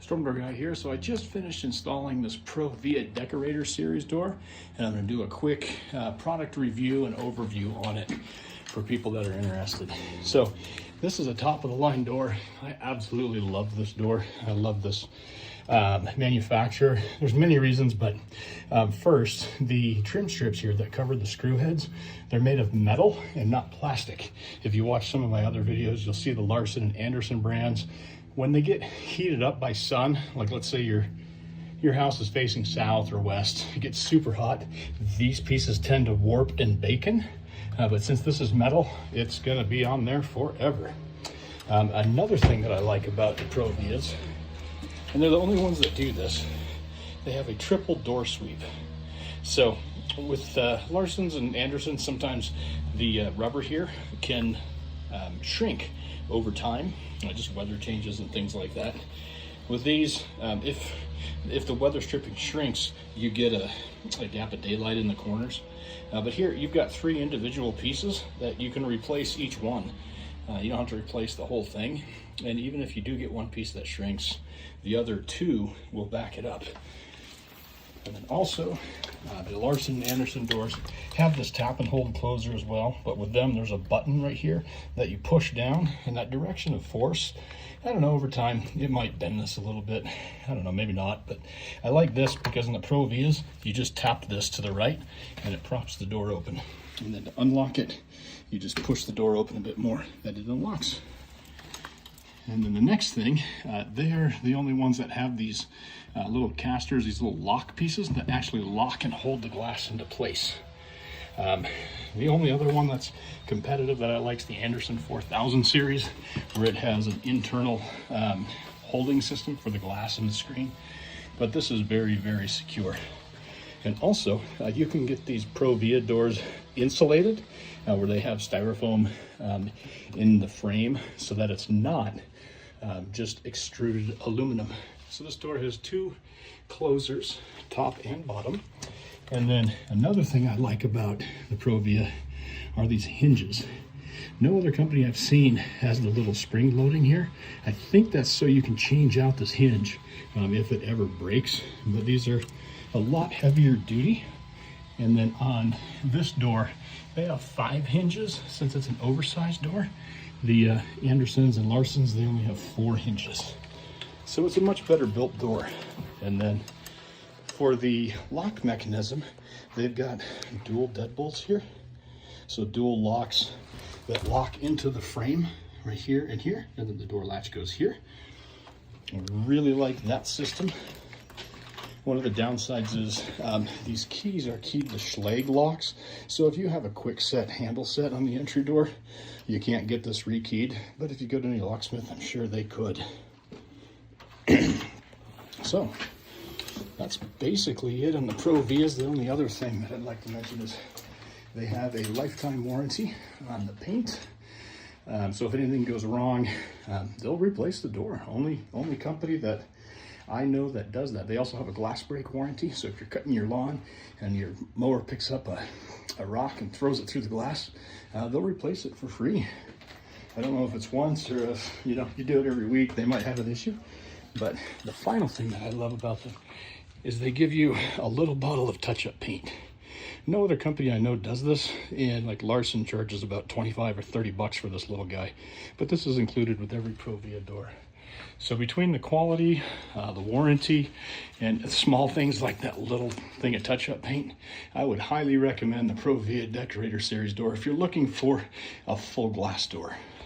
Storm door guy here. So I just finished installing this Provia Decorator Series door, and I'm going to do a quick product review and overview on it for people that are interested. So this is a top of the line door. I absolutely love this door. I love this manufacturer. There's many reasons, but first, the trim strips here that cover the screw heads, they're made of metal and not plastic. If you watch some of my other videos, you'll see the Larson and Anderson brands. When they get heated up by sun, like let's say your house is facing south or west, it gets super hot, these pieces tend to warp and bacon. But since this is metal, it's gonna be on there forever. Another thing that I like about the Provias, and they're the only ones that do this, they have a triple door sweep. So with Larson's and Anderson, sometimes the rubber here can shrink over time, just weather changes and things like that. With these, if the weather stripping shrinks, you get a gap of daylight in the corners. But here you've got 3 individual pieces that you can replace each one. You don't have to replace the whole thing. And even if you do get one piece that shrinks, the other 2 will back it up. And then also, the Larson and Anderson doors have this tap and hold closer as well, but with them there's a button right here that you push down in that direction of force. I don't know, over time it might bend this a little bit. I don't know, maybe not, but I like this because in the Provias, you just tap this to the right and it props the door open. And then to unlock it, you just push the door open a bit more that it unlocks. And then the next thing, they're the only ones that have these little casters, these little lock pieces that actually lock and hold the glass into place. The only other one that's competitive that I like is the Anderson 4000 series, where it has an internal holding system for the glass and the screen. But this is very, very secure. And also, you can get these Provia doors insulated, where they have styrofoam in the frame so that it's not just extruded aluminum. So this door has 2 closers, top and bottom. And then another thing I like about the Provia are these hinges. No other company I've seen has the little spring loading here. I think that's so you can change out this hinge if it ever breaks. But these are a lot heavier duty. And then on this door, they have 5 hinges since it's an oversized door. The Andersons and Larsons, they only have 4 hinges. So it's a much better built door. And then for the lock mechanism, they've got dual deadbolts here. So dual locks that lock into the frame right here and here, and then the door latch goes here. I really like that system. One of the downsides is these keys are keyed to Schlage locks. So if you have a quick set handle set on the entry door, you can't get this rekeyed. But if you go to any locksmith, I'm sure they could. So that's basically it on the Provias. The only other thing that I'd like to mention is they have a lifetime warranty on the paint. So if anything goes wrong, they'll replace the door. Only company that I know that does that. They also have a glass break warranty. So if you're cutting your lawn and your mower picks up a rock and throws it through the glass, they'll replace it for free. I don't know if it's once or if you do it every week, they might have an issue. But the final thing that I love about them is they give you a little bottle of touch-up paint. No other company I know does this, and like Larson charges about 25 or 30 bucks for this little guy. But this is included with every Provia door. So between the quality, the warranty, and small things like that little thing of touch-up paint, I would highly recommend the Provia Decorator Series door if you're looking for a full glass door.